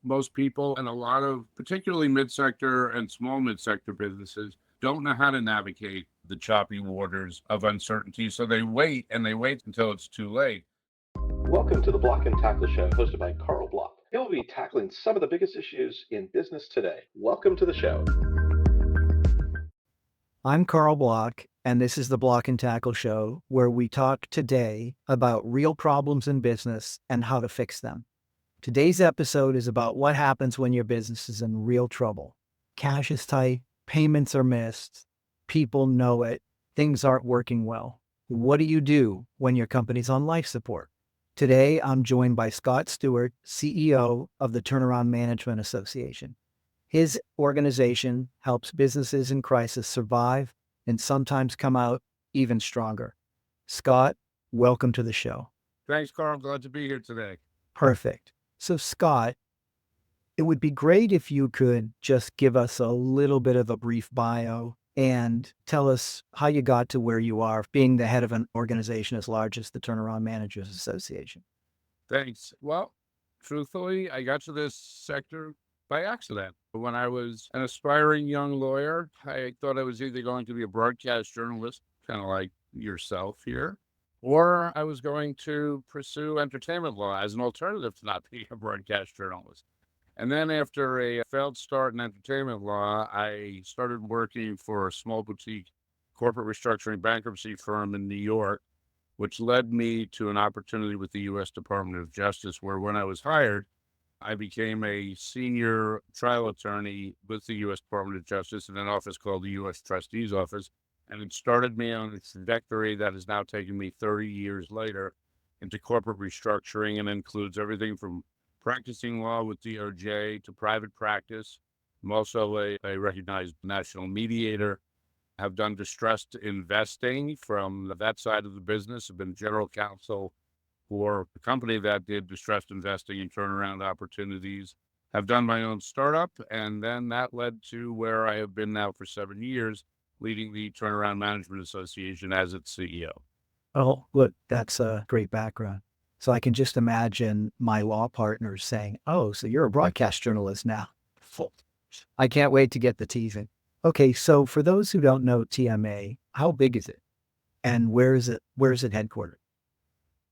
most people and a lot of particularly mid-sector and small mid-sector businesses don't know how to navigate the choppy waters of uncertainty. So they wait and they wait until it's too late. Welcome to the Block and Tackle Show, hosted by Karl Block. He'll be tackling some of the biggest issues in business today. Welcome to the show. I'm Karl Block, and this is the Block and Tackle Show, where we talk today about real problems in business and how to fix them. Today's episode is about what happens when your business is in real trouble. Cash is tight, payments are missed, people know it, things aren't working well. What do you do when your company's on life support? Today, I'm joined by Scott Stuart, CEO of the Turnaround Management Association. His organization helps businesses in crisis survive and sometimes come out even stronger. Scott, welcome to the show. Thanks, Carl. Glad to be here today. Perfect. So, Scott, it would be great if you could just give us a little bit of a brief bio and tell us how you got to where you are, being the head of an organization as large as the Turnaround Managers Association. Thanks. Well, truthfully, I got to this sector by accident. When I was an aspiring young lawyer, I thought I was either going to be a broadcast journalist, kind of like yourself here, or I was going to pursue entertainment law as an alternative to not being a broadcast journalist. And then after a failed start in entertainment law, I started working for a small boutique corporate restructuring bankruptcy firm in New York, which led me to an opportunity with the U.S. Department of Justice, where when I was hired, I became a senior trial attorney with the U.S. Department of Justice in an office called the U.S. Trustee's Office. And it started me on a trajectory that has now taken me 30 years later into corporate restructuring and includes everything from practicing law with DOJ to private practice. I'm also a recognized national mediator. I've done distressed investing from that side of the business. I've been general counsel for a company that did distressed investing and turnaround opportunities. Have done my own startup, and then that led to where I have been now for 7 years, leading the Turnaround Management Association as its CEO. Oh, look, that's a great background. So I can just imagine my law partners saying, "Oh, so you're a broadcast journalist now." Full. I can't wait to get the teasing. Okay, so for those who don't know TMA, how big is it? And where is it headquartered?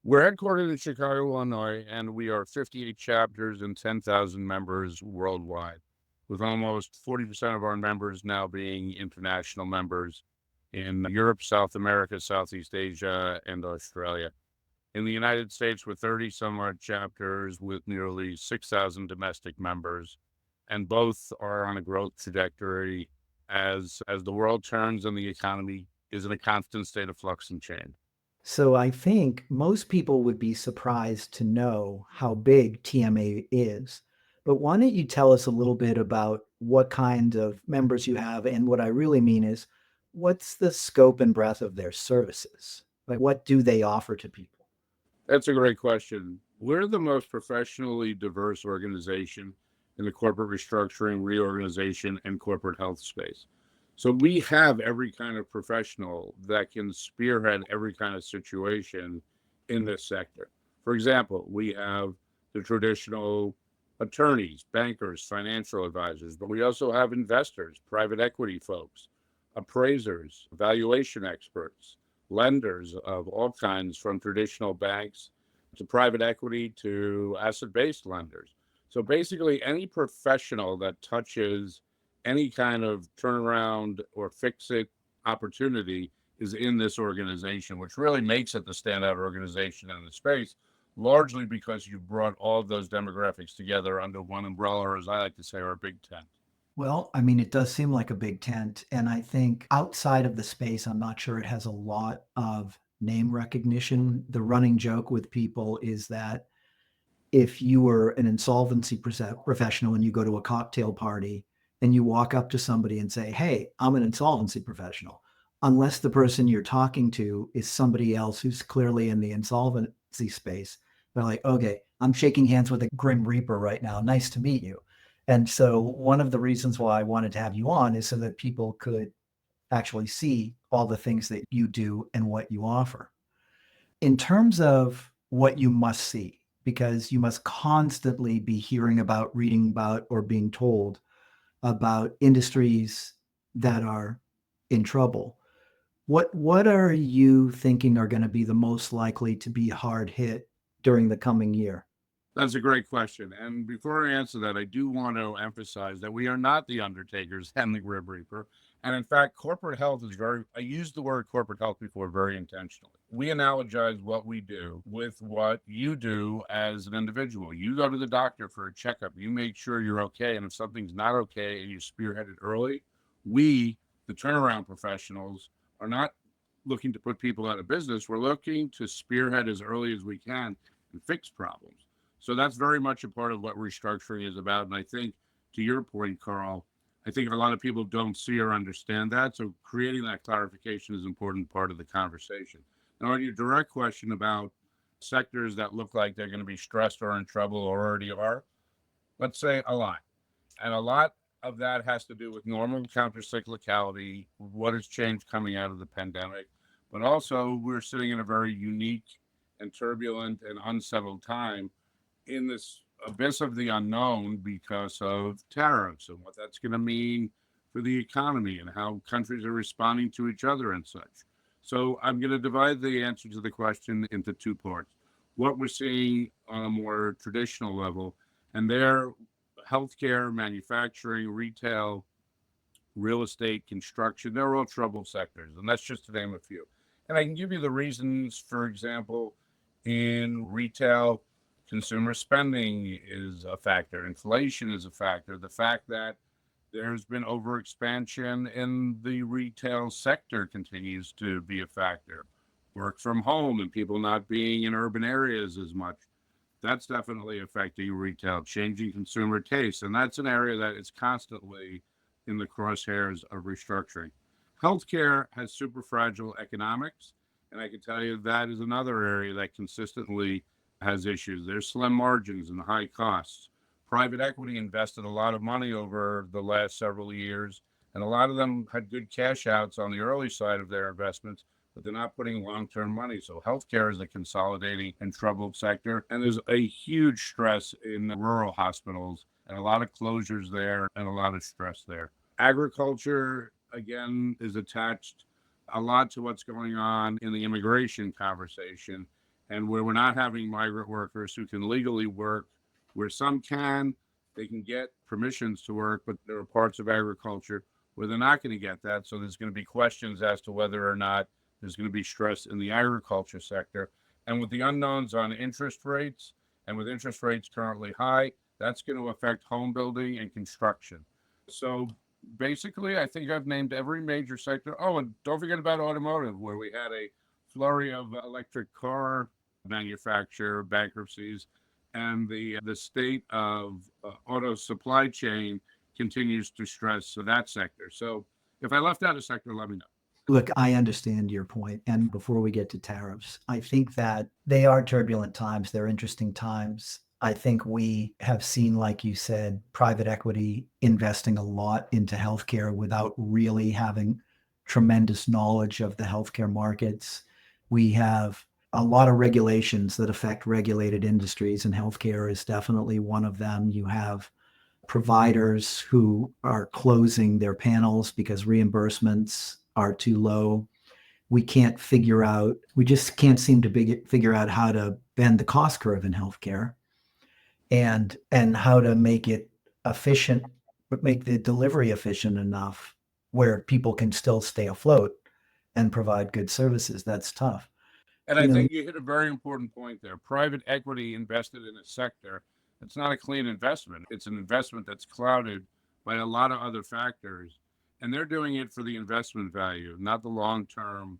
We're headquartered in Chicago, Illinois, and we are 58 chapters and 10,000 members worldwide, with almost 40% of our members now being international members in Europe, South America, Southeast Asia, and Australia. In the United States, we're 30 some odd chapters with nearly 6,000 domestic members, and both are on a growth trajectory as the world turns and the economy is in a constant state of flux and change. So I think most people would be surprised to know how big TMA is. But why don't you tell us a little bit about what kind of members you have? And what I really mean is, what's the scope and breadth of their services? Like, what do they offer to people? That's a great question. We're the most professionally diverse organization in the corporate restructuring, reorganization, and corporate health space. So we have every kind of professional that can spearhead every kind of situation in this sector. For example, we have the traditional attorneys, bankers, financial advisors, but we also have investors, private equity folks, appraisers, valuation experts, lenders of all kinds, from traditional banks to private equity to asset-based lenders. So basically, any professional that touches any kind of turnaround or fix it opportunity is in this organization, which really makes it the standout organization in the space, largely because you brought all of those demographics together under one umbrella, or as I like to say, our big tent. Well, I mean, it does seem like a big tent. And I think outside of the space, I'm not sure it has a lot of name recognition. The running joke with people is that if you were an insolvency professional and you go to a cocktail party and you walk up to somebody and say, "Hey, I'm an insolvency professional," unless the person you're talking to is somebody else who's clearly in the insolvency space, they're like, "Okay, I'm shaking hands with a Grim Reaper right now. Nice to meet you." And so one of the reasons why I wanted to have you on is so that people could actually see all the things that you do and what you offer. In terms of what you must see, because you must constantly be hearing about, reading about, or being told about industries that are in trouble. What are you thinking are going to be the most likely to be hard hit during the coming year? That's a great question. And before I answer that, I do want to emphasize that we are not the undertakers and the grim reaper. And in fact, corporate health is I used the word corporate health before very intentionally. We analogize what we do with what you do as an individual. You go to the doctor for a checkup, you make sure you're okay. And if something's not okay and you spearhead it early, we, the turnaround professionals, are not looking to put people out of business. We're looking to spearhead as early as we can and fix problems. So that's very much a part of what restructuring is about. And I think, to your point, Carl, I think a lot of people don't see or understand that. So creating that clarification is an important part of the conversation. Now, on your direct question about sectors that look like they're going to be stressed or in trouble or already are, let's say a lot. And a lot of that has to do with normal countercyclicality, what has changed coming out of the pandemic. But also, we're sitting in a very unique and turbulent and unsettled time in this abyss of the unknown because of tariffs and what that's going to mean for the economy and how countries are responding to each other and such. So I'm going to divide the answer to the question into two parts. What we're seeing on a more traditional level, and there, healthcare, manufacturing, retail, real estate, construction, they're all troubled sectors. And that's just to name a few. And I can give you the reasons, for example, in retail, consumer spending is a factor, inflation is a factor, the fact that there's been overexpansion in the retail sector continues to be a factor. Work from home and people not being in urban areas as much. That's definitely affecting retail, changing consumer tastes. And that's an area that is constantly in the crosshairs of restructuring. Healthcare has super fragile economics. And I can tell you that is another area that consistently has issues. There's slim margins and high costs. Private equity invested a lot of money over the last several years, and a lot of them had good cash outs on the early side of their investments, but they're not putting long-term money. So healthcare is a consolidating and troubled sector, and there's a huge stress in the rural hospitals and a lot of closures there and a lot of stress there. Agriculture, again, is attached a lot to what's going on in the immigration conversation, and where we're not having migrant workers who can legally work, where some can, they can get permissions to work, but there are parts of agriculture where they're not going to get that. So there's going to be questions as to whether or not there's going to be stress in the agriculture sector. And with the unknowns on interest rates, and with interest rates currently high, that's going to affect home building and construction. So basically, I think I've named every major sector. Oh, and don't forget about automotive, where we had a flurry of electric car manufacturer bankruptcies, and the state of auto supply chain continues to stress that sector. So if I left out a sector, let me know. Look, I understand your point. And before we get to tariffs, I think that they are turbulent times. They're interesting times. I think we have seen, like you said, private equity investing a lot into healthcare without really having tremendous knowledge of the healthcare markets. We have a lot of regulations that affect regulated industries, and healthcare is definitely one of them. You have providers who are closing their panels because reimbursements are too low. We just can't seem to figure out how to bend the cost curve in healthcare and how to make it efficient, but make the delivery efficient enough where people can still stay afloat and provide good services. That's tough. And I think you hit a very important point there. Private equity invested in a sector. It's not a clean investment. It's an investment that's clouded by a lot of other factors. And they're doing it for the investment value, not the long-term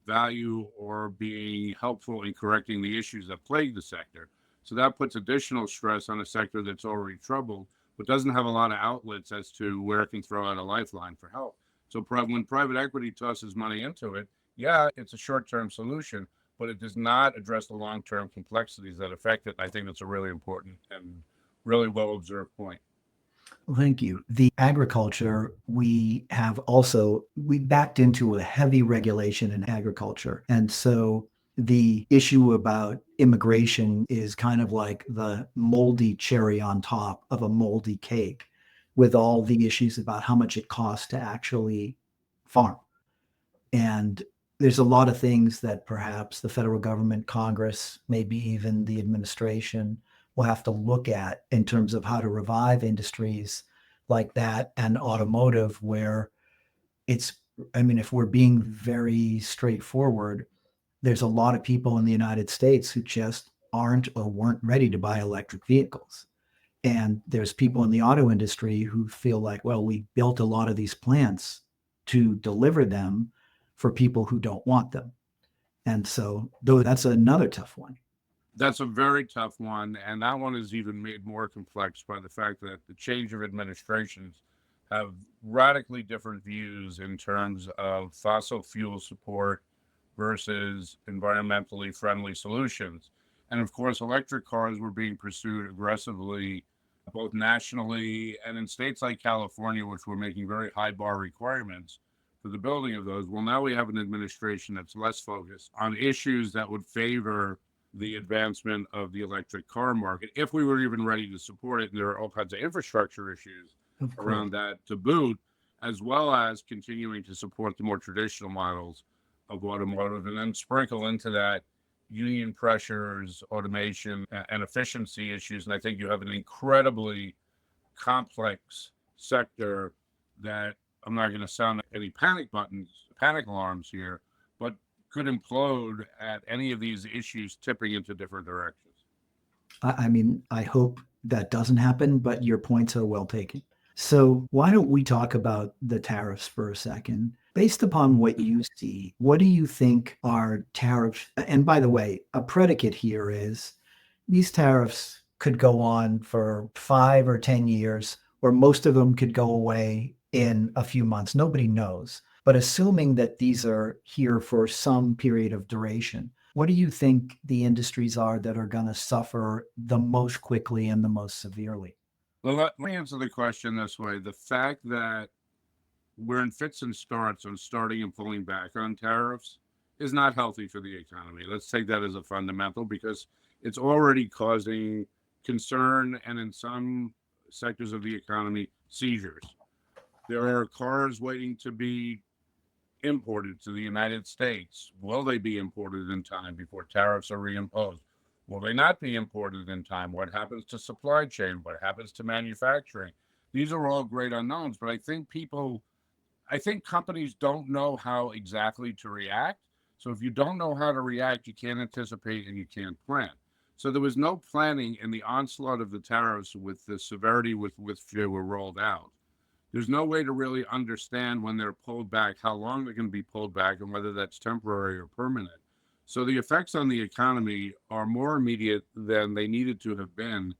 value or being helpful in correcting the issues that plague the sector. So that puts additional stress on a sector that's already troubled, but doesn't have a lot of outlets as to where it can throw out a lifeline for help. So when private equity tosses money into it, yeah, it's a short-term solution, but it does not address the long-term complexities that affect it. I think that's a really important and really well-observed point. Thank you. The agriculture, we backed into a heavy regulation in agriculture. And so the issue about immigration is kind of like the moldy cherry on top of a moldy cake with all the issues about how much it costs to actually farm. And there's a lot of things that perhaps the federal government, Congress, maybe even the administration will have to look at in terms of how to revive industries like that and automotive, where it's, I mean, if we're being very straightforward, there's a lot of people in the United States who just aren't or weren't ready to buy electric vehicles. And there's people in the auto industry who feel like, well, we built a lot of these plants to deliver them for people who don't want them. And so, though, that's another tough one. That's a very tough one. And that one is even made more complex by the fact that the change of administrations have radically different views in terms of fossil fuel support versus environmentally friendly solutions. And of course, electric cars were being pursued aggressively, both nationally and in states like California, which were making very high bar requirements for the building of those. Well, now we have an administration that's less focused on issues that would favor the advancement of the electric car market, if we were even ready to support it. And there are all kinds of infrastructure issues around that to boot, as well as continuing to support the more traditional models of automotive, and then sprinkle into that union pressures, automation, and efficiency issues. And I think you have an incredibly complex sector that, I'm not going to sound any panic buttons, panic alarms here, but could implode at any of these issues tipping into different directions. I mean, I hope that doesn't happen, but your points are well taken. So, why don't we talk about the tariffs for a second? Based upon what you see, what do you think are tariffs? And by the way, a predicate here is these tariffs could go on for 5 or 10 years, or most of them could go away in a few months. Nobody knows. But assuming that these are here for some period of duration, what do you think the industries are that are going to suffer the most quickly and the most severely? Well, let me answer the question this way. The fact that we're in fits and starts on starting and pulling back on tariffs is not healthy for the economy. Let's take that as a fundamental, because it's already causing concern, and in some sectors of the economy, seizures. There are cars waiting to be imported to the United States. Will they be imported in time before tariffs are reimposed? Will they not be imported in time? What happens to supply chain? What happens to manufacturing? These are all great unknowns, but I think companies don't know how exactly to react. So if you don't know how to react, you can't anticipate and you can't plan. So there was no planning in the onslaught of the tariffs with the severity with which they were rolled out. There's no way to really understand when they're pulled back, how long they're going to be pulled back, and whether that's temporary or permanent. So the effects on the economy are more immediate than they needed to have been.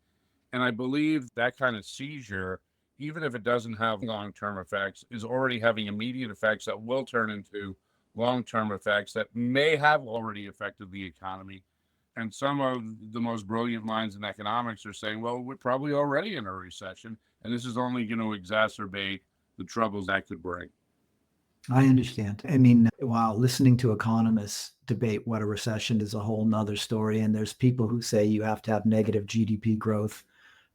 And I believe that kind of seizure, even if it doesn't have long-term effects, is already having immediate effects that will turn into long-term effects that may have already affected the economy. And some of the most brilliant minds in economics are saying, well, we're probably already in a recession, and this is only going to exacerbate the troubles that could bring. I understand. I mean, while listening to economists debate what a recession is a whole nother story. And there's people who say you have to have negative GDP growth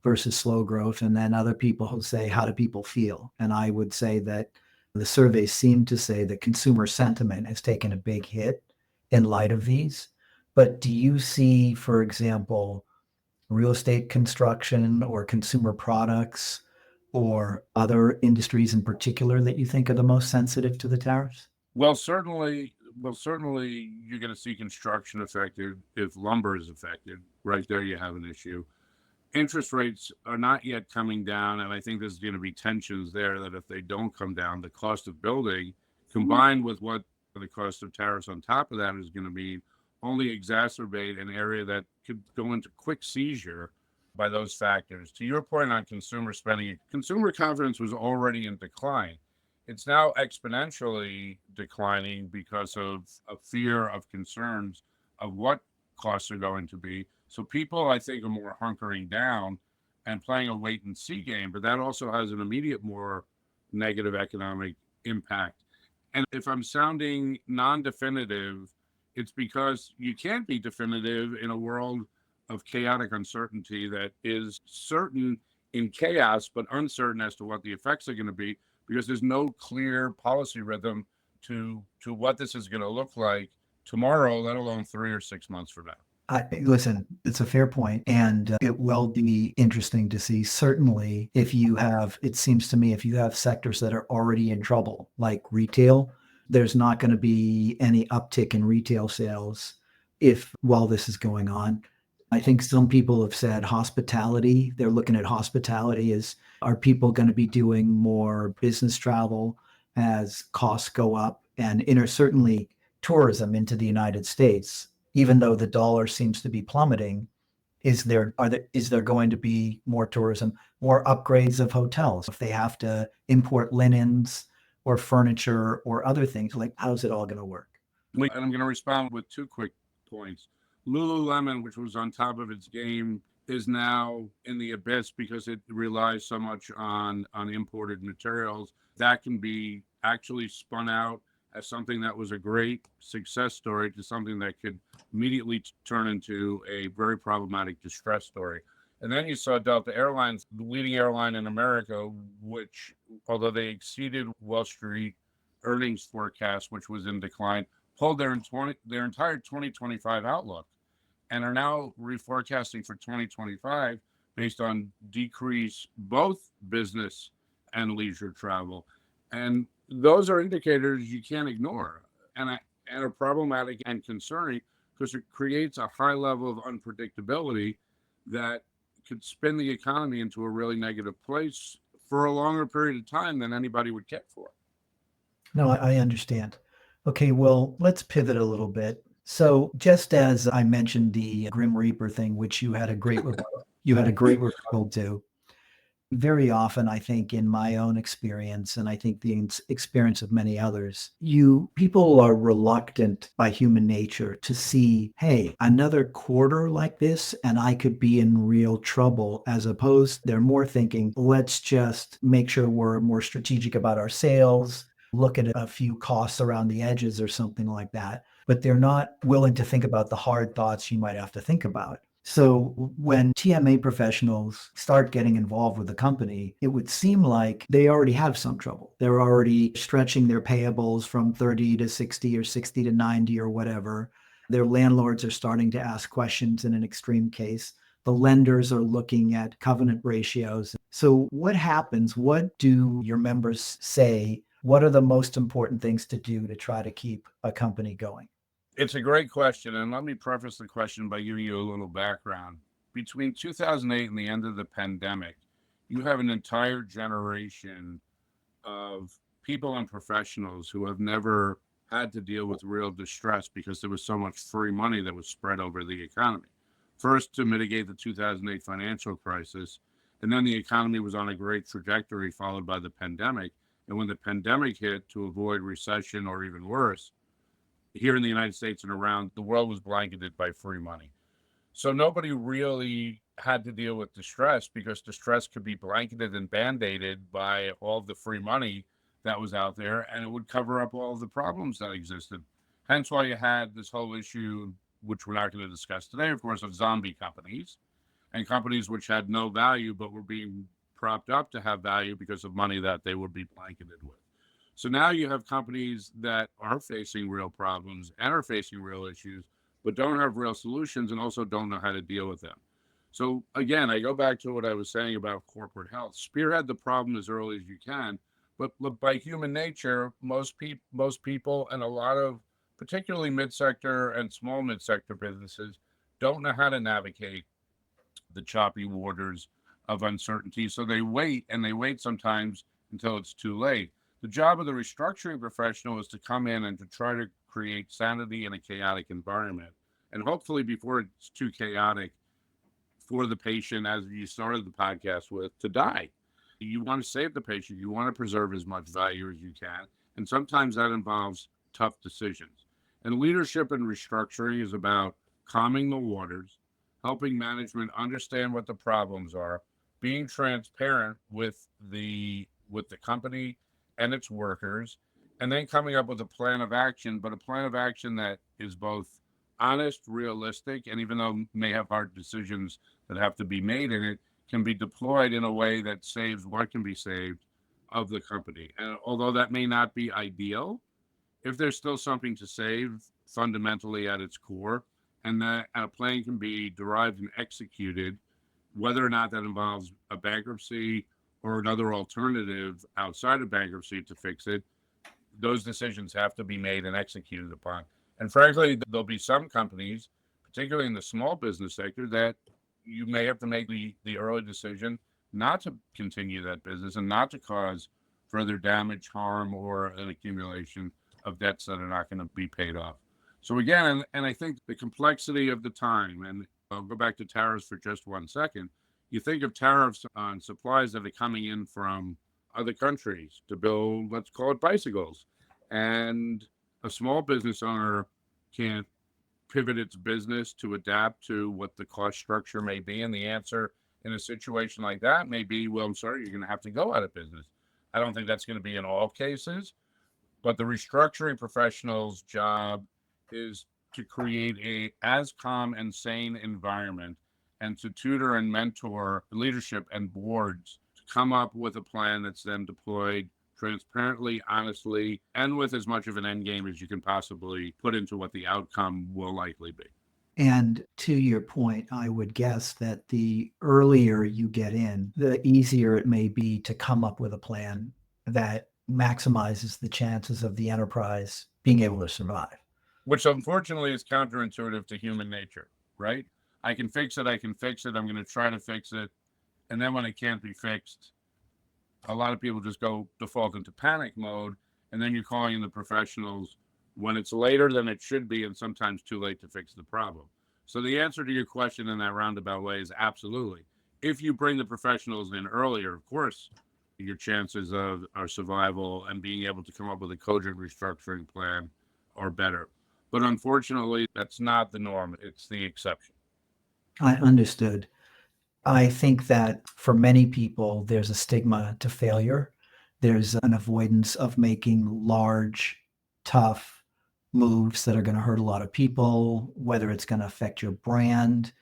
versus slow growth. And then other people who say, how do people feel? And I would say that the surveys seem to say that consumer sentiment has taken a big hit in light of these. But do you see, for example, real estate construction or consumer products or other industries in particular that you think are the most sensitive to the tariffs? Well, certainly you're going to see construction affected if lumber is affected. Right there, you have an issue. Interest rates are not yet coming down, and I think there's going to be tensions there that if they don't come down, the cost of building, combined with what the cost of tariffs on top of that is going to be, only exacerbate an area that could go into quick seizure by those factors. To your point on consumer spending, consumer confidence was already in decline. It's now exponentially declining because of a fear of concerns of what costs are going to be. So people, I think, are more hunkering down and playing a wait and see game, but that also has an immediate, more negative economic impact. And if I'm sounding non definitive It's because you can't be definitive in a world of chaotic uncertainty that is certain in chaos, but uncertain as to what the effects are going to be, because there's no clear policy rhythm to what this is going to look like tomorrow, let alone 3 or 6 months from now. Listen, it's a fair point, and it will be interesting to see. Certainly, if you have, it seems to me, if you have sectors that are already in trouble, like retail, there's not going to be any uptick in retail sales if while this is going on. I think some people have said hospitality, they're looking at hospitality as are people going to be doing more business travel as costs go up and certainly tourism into the United States, even though the dollar seems to be plummeting, is there going to be more tourism, more upgrades of hotels if they have to import linens or furniture or other things? Like, how's it all going to work? And I'm going to respond with two quick points. Lululemon, which was on top of its game, is now in the abyss because it relies so much on imported materials. That can be actually spun out as something that was a great success story to something that could immediately turn into a very problematic distress story. And then you saw Delta Airlines, the leading airline in America, which, although they exceeded Wall Street earnings forecast, which was in decline, pulled their entire 2025 outlook and are now reforecasting for 2025 based on decrease both business and leisure travel. And those are indicators you can't ignore and are problematic and concerning because it creates a high level of unpredictability that could spin the economy into a really negative place for a longer period of time than anybody would care for. No, I understand. Okay, well, let's pivot a little bit. So, just as I mentioned the Grim Reaper thing, which you had a great rebuttal to, very often, I think, in my own experience, and I think the experience of many others, people are reluctant by human nature to see, hey, another quarter like this, and I could be in real trouble, as opposed, they're more thinking, let's just make sure we're more strategic about our sales, look at a few costs around the edges or something like that. But they're not willing to think about the hard thoughts you might have to think about. So when TMA professionals start getting involved with the company, it would seem like they already have some trouble. They're already stretching their payables from 30 to 60 or 60 to 90 or whatever. Their landlords are starting to ask questions in an extreme case. The lenders are looking at covenant ratios. So what happens? What do your members say? What are the most important things to do to try to keep a company going? It's a great question, and let me preface the question by giving you a little background. Between 2008 and the end of the pandemic, you have an entire generation of people and professionals who have never had to deal with real distress because there was so much free money that was spread over the economy. First, to mitigate the 2008 financial crisis, and then the economy was on a great trajectory, followed by the pandemic. And when the pandemic hit, to avoid recession or even worse, here in the United States and around the world was blanketed by free money. So nobody really had to deal with distress because distress could be blanketed and band-aided by all the free money that was out there, and it would cover up all of the problems that existed. Hence why you had this whole issue, which we're not going to discuss today, of course, of zombie companies and companies which had no value but were being propped up to have value because of money that they would be blanketed with. So now you have companies that are facing real problems and are facing real issues, but don't have real solutions and also don't know how to deal with them. So again, I go back to what I was saying about corporate health. Spearhead the problem as early as you can, but by human nature, most people and a lot of particularly mid-sector and small mid-sector businesses don't know how to navigate the choppy waters of uncertainty. So they wait, and they wait sometimes until it's too late. The job of the restructuring professional is to come in and to try to create sanity in a chaotic environment. And hopefully, before it's too chaotic for the patient, as you started the podcast with, to die. You want to save the patient, you want to preserve as much value as you can. And sometimes that involves tough decisions. And leadership and restructuring is about calming the waters, helping management understand what the problems are, being transparent with the company and its workers, and then coming up with a plan of action, but a plan of action that is both honest, realistic, and even though may have hard decisions that have to be made in it, can be deployed in a way that saves what can be saved of the company. And although that may not be ideal, if there's still something to save fundamentally at its core, and that a plan can be derived and executed, whether or not that involves a bankruptcy or another alternative outside of bankruptcy to fix it, those decisions have to be made and executed upon. And frankly, there'll be some companies, particularly in the small business sector, that you may have to make the early decision not to continue that business and not to cause further damage, harm, or an accumulation of debts that are not going to be paid off. So again, and I think the complexity of the time, and I'll go back to tariffs for just 1 second. You think of tariffs on supplies that are coming in from other countries to build, let's call it bicycles. And a small business owner can't pivot its business to adapt to what the cost structure may be. And the answer in a situation like that may be, well, I'm sorry, you're going to have to go out of business. I don't think that's going to be in all cases, but the restructuring professional's job is to create a as calm and sane environment and to tutor and mentor leadership and boards to come up with a plan that's then deployed transparently, honestly, and with as much of an end game as you can possibly put into what the outcome will likely be. And to your point, I would guess that the earlier you get in, the easier it may be to come up with a plan that maximizes the chances of the enterprise being able to survive. Which unfortunately is counterintuitive to human nature, right? I can fix it. I'm going to try to fix it. And then when it can't be fixed, a lot of people just go default into panic mode. And then you're calling in the professionals when it's later than it should be and sometimes too late to fix the problem. So the answer to your question in that roundabout way is absolutely. If you bring the professionals in earlier, of course, your chances of our survival and being able to come up with a cogent restructuring plan are better. But unfortunately, that's not the norm. It's the exception. I understood. I think that for many people, there's a stigma to failure. There's an avoidance of making large, tough moves that are going to hurt a lot of people, whether it's going to affect your brand,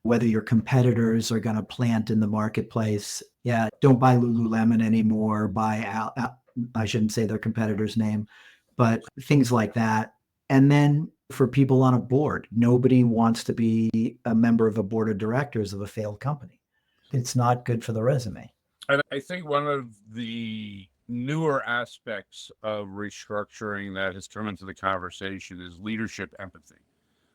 whether your competitors are going to plant in the marketplace. Yeah, don't buy Lululemon anymore. I shouldn't say their competitor's name, but things like that. And then for people on a board, nobody wants to be a member of a board of directors of a failed company. It's not good for the resume. And I think one of the newer aspects of restructuring that has come into the conversation is leadership empathy.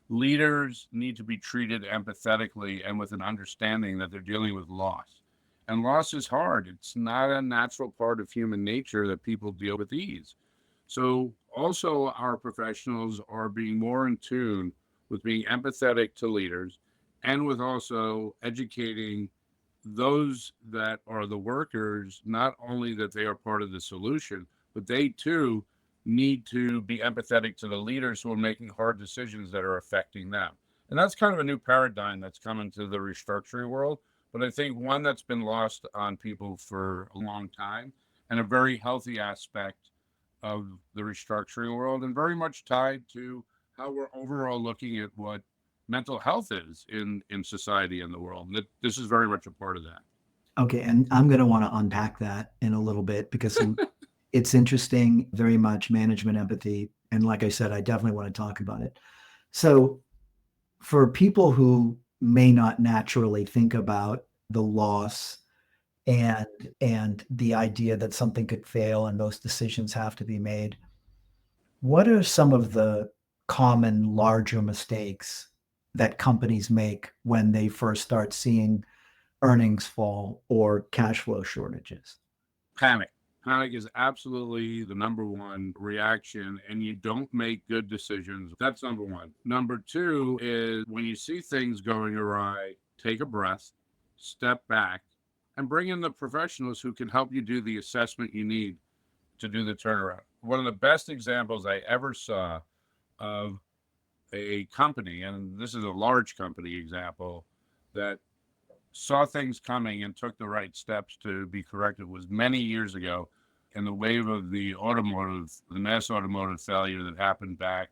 Leaders need to be treated empathetically and with an understanding that they're dealing with loss. And loss is hard. It's not a natural part of human nature that people deal with ease. So also our professionals are being more in tune with being empathetic to leaders and with also educating those that are the workers, not only that they are part of the solution, but they too need to be empathetic to the leaders who are making hard decisions that are affecting them. And that's kind of a new paradigm that's come into the restructuring world, but I think one that's been lost on people for a long time and a very healthy aspect of the restructuring world and very much tied to how we're overall looking at what mental health is in society and the world. And this is very much a part of that. Okay, and I'm going to want to unpack that in a little bit because it's interesting, very much management empathy. And like I said, I definitely want to talk about it. So for people who may not naturally think about the loss and the idea that something could fail and those decisions have to be made, what are some of the common larger mistakes that companies make when they first start seeing earnings fall or cash flow shortages? Panic. Panic is absolutely the number one reaction, and you don't make good decisions. That's number one. Number two is when you see things going awry, take a breath, step back, and bring in the professionals who can help you do the assessment you need to do the turnaround. One of the best examples I ever saw of a company, and this is a large company example, that saw things coming and took the right steps to be corrected was many years ago in the wave of the mass automotive failure that happened back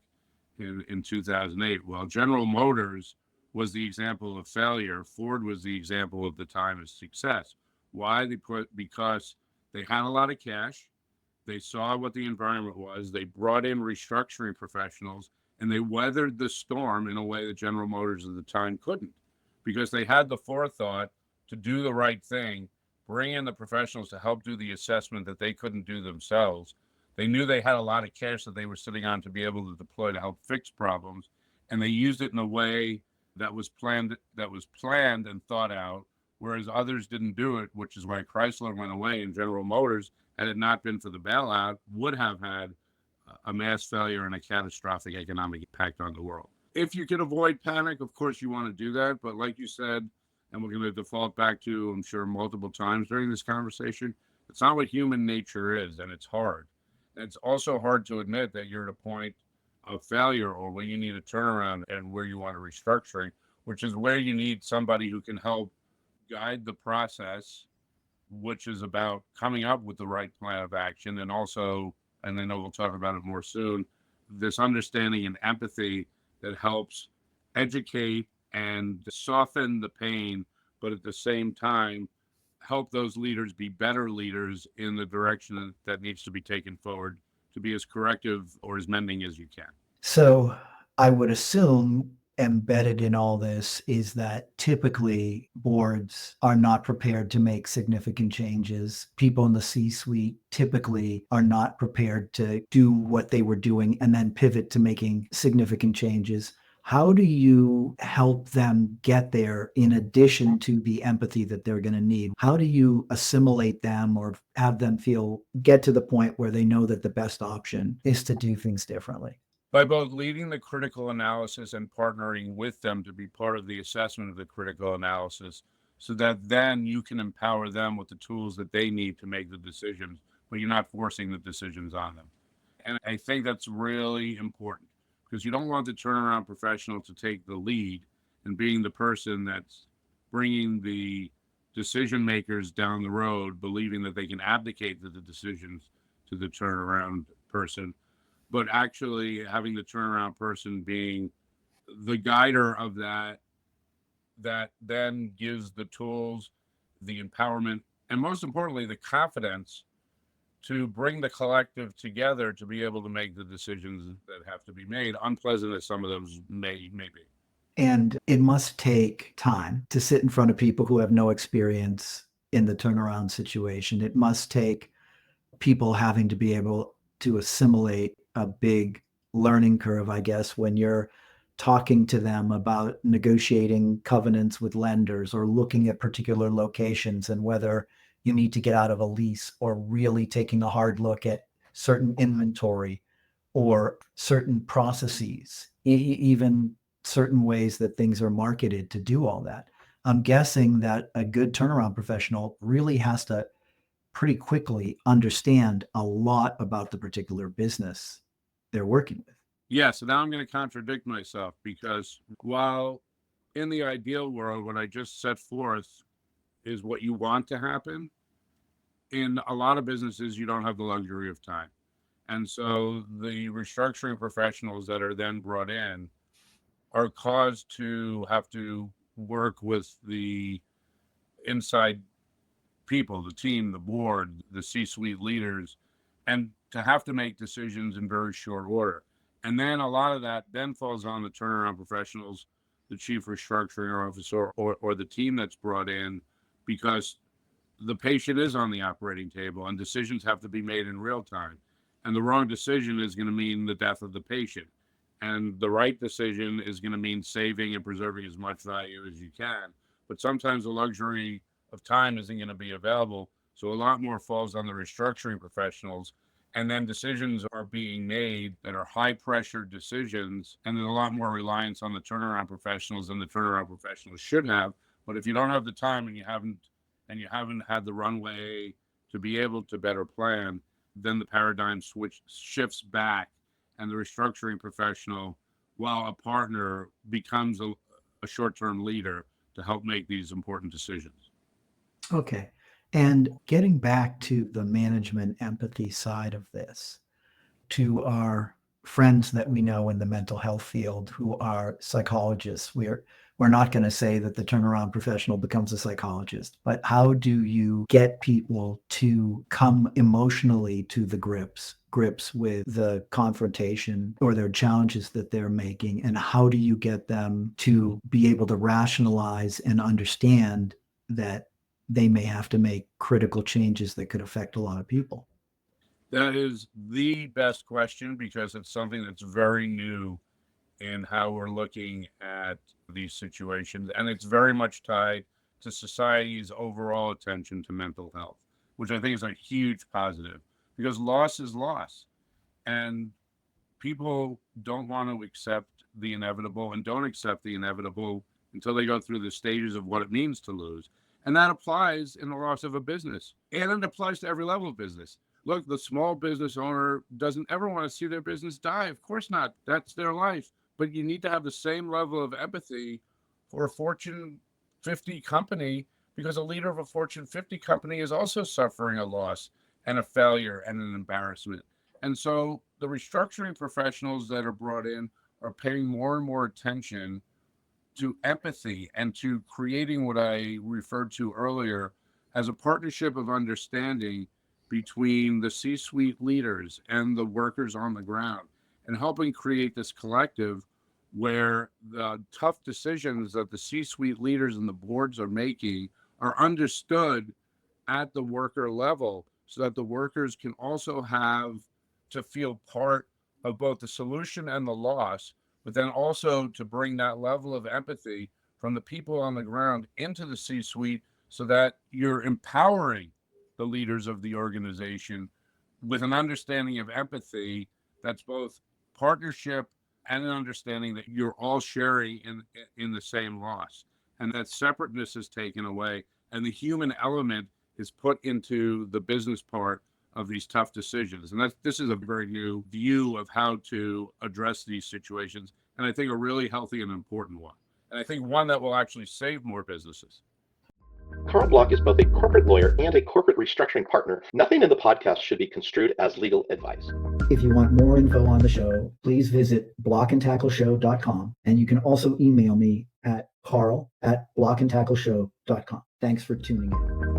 in 2008. Well, General Motors was the example of failure. Ford was the example of the time of success. Why? Because they had a lot of cash. They saw what the environment was. They brought in restructuring professionals, and they weathered the storm in a way that General Motors at the time couldn't, because they had the forethought to do the right thing, bring in the professionals to help do the assessment that they couldn't do themselves. They knew they had a lot of cash that they were sitting on to be able to deploy to help fix problems, and they used it in a way that was planned and thought out, whereas others didn't do it, which is why Chrysler went away, and General Motors, had it not been for the bailout, would have had a mass failure and a catastrophic economic impact on the world. If you can avoid panic, of course you want to do that. But like you said, and we're going to default back to, I'm sure, multiple times during this conversation, it's not what human nature is, and it's hard. And it's also hard to admit that you're at a point of failure or where you need a turnaround and where you want a restructuring, which is where you need somebody who can help guide the process, which is about coming up with the right plan of action, and also, and I know we'll talk about it more soon, this understanding and empathy that helps educate and soften the pain, but at the same time, help those leaders be better leaders in the direction that needs to be taken forward to be as corrective or as mending as you can. So I would assume embedded in all this is that typically boards are not prepared to make significant changes. People in the C-suite typically are not prepared to do what they were doing and then pivot to making significant changes. How do you help them get there in addition to the empathy that they're going to need? How do you assimilate them or have them get to the point where they know that the best option is to do things differently? By both leading the critical analysis and partnering with them to be part of the assessment of the critical analysis, so that then you can empower them with the tools that they need to make the decisions, but you're not forcing the decisions on them. And I think that's really important, because you don't want the turnaround professional to take the lead and being the person that's bringing the decision makers down the road, believing that they can abdicate the decisions to the turnaround person, but actually having the turnaround person being the guider of that then gives the tools, the empowerment, and most importantly, the confidence to bring the collective together to be able to make the decisions that have to be made, unpleasant as some of those may be. And it must take time to sit in front of people who have no experience in the turnaround situation. It must take people having to be able to assimilate a big learning curve, I guess, when you're talking to them about negotiating covenants with lenders or looking at particular locations and whether you need to get out of a lease, or really taking a hard look at certain inventory or certain processes, even certain ways that things are marketed to do all that. I'm guessing that a good turnaround professional really has to pretty quickly understand a lot about the particular business they're working with. Yeah, so now I'm going to contradict myself, because while in the ideal world, what I just set forth is what you want to happen, in a lot of businesses, you don't have the luxury of time. And so the restructuring professionals that are then brought in are caused to have to work with the inside people, the team, the board, the C-suite leaders, and to have to make decisions in very short order. And then a lot of that then falls on the turnaround professionals, the chief restructuring officer, or the team that's brought in, because the patient is on the operating table and decisions have to be made in real time. And the wrong decision is going to mean the death of the patient. And the right decision is going to mean saving and preserving as much value as you can. But sometimes the luxury of time isn't going to be available. So a lot more falls on the restructuring professionals. And then decisions are being made that are high pressure decisions. And there's a lot more reliance on the turnaround professionals than the turnaround professionals should have. But if you don't have the time and you haven't had the runway to be able to better plan, then the paradigm shifts back, and the restructuring professional, while a partner, becomes a short-term leader to help make these important decisions. Okay. And getting back to the management empathy side of this, to our friends that we know in the mental health field who are psychologists, we're not going to say that the turnaround professional becomes a psychologist, but how do you get people to come emotionally to the grips with the confrontation or their challenges that they're making, and how do you get them to be able to rationalize and understand that they may have to make critical changes that could affect a lot of people? That is the best question because it's something that's very new in how we're looking at these situations. And it's very much tied to society's overall attention to mental health, which I think is a huge positive because loss is loss. And people don't want to accept the inevitable and don't accept the inevitable until they go through the stages of what it means to lose. And that applies in the loss of a business. And it applies to every level of business. Look, the small business owner doesn't ever want to see their business die. Of course not. That's their life. But you need to have the same level of empathy for a Fortune 50 company because a leader of a Fortune 50 company is also suffering a loss and a failure and an embarrassment. And so the restructuring professionals that are brought in are paying more and more attention to empathy and to creating what I referred to earlier as a partnership of understanding between the C-suite leaders and the workers on the ground and helping create this collective where the tough decisions that the C-suite leaders and the boards are making are understood at the worker level so that the workers can also have to feel part of both the solution and the loss, but then also to bring that level of empathy from the people on the ground into the C-suite so that you're empowering the leaders of the organization with an understanding of empathy that's both partnership and an understanding that you're all sharing in the same loss, and that separateness is taken away and the human element is put into the business part of these tough decisions. And this is a very new view of how to address these situations, and I think a really healthy and important one, and I think one that will actually save more businesses. Karl Block is both a corporate lawyer and a corporate restructuring partner. Nothing in the podcast should be construed as legal advice. If you want more info on the show, please visit blockandtackleshow.com. And you can also email me at carl@blockandtackleshow.com. Thanks for tuning in.